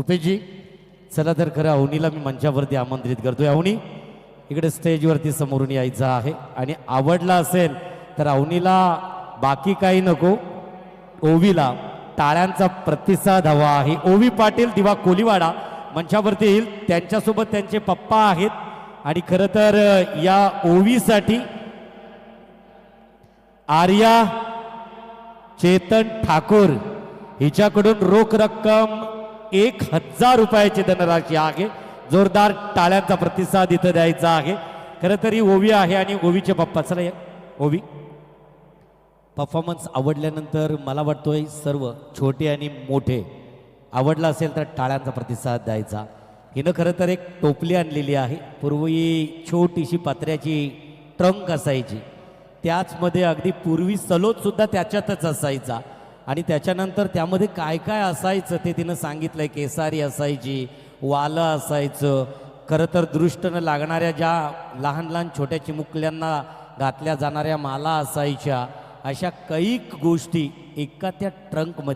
रुपेशजी चला तर खरं अवनीला मी मंचावरती आमंत्रित करतोय. अवनी इकडे स्टेजवरती समोरून यायचं आहे आणि आवडला असेल तर अवनीला बाकी काही नको, ओवीला टाळ्यांचा प्रतिसाद हवा आहे. ओवी पाटील दिवा कोलीवाडा मंचावरती येईल, त्यांच्यासोबत त्यांचे पप्पा आहेत आणि खरं तर या ओवीसाठी आर्या चेतन ठाकूर हिच्याकडून रोख रक्कम 1000 रुपयाची धनराशी आहे. जोरदार टाळ्यांचा प्रतिसाद इथं द्यायचा आहे. खरं तरी ओवी आहे आणि ओवीचे पप्पा. चला या ओवी, परफॉर्मन्स आवडल्यानंतर मला वाटतोय सर्व छोटे आणि मोठे आवडला असेल तर टाळ्यांचा प्रतिसाद द्यायचा. हिनं खरं तर एक टोपली आणलेली आहे. पूर्वी छोटीशी पत्र्याची ट्रंक असायची, त्याचमध्ये अगदी पूर्वी सलोट सुद्धा त्याच्यातच असायचा आणि त्याच्यानंतर त्यामध्ये काय काय असायचं ते तिनं सांगितलंय. केसारी असायची, वालं असायचं, खरं तर दृष्ट न लागणाऱ्या ज्या लहान लहान छोट्या चिमुकल्यांना घातल्या जाणाऱ्या माला असायच्या. अशा कैक गोष्टी एका त्या ट्रंकमध्ये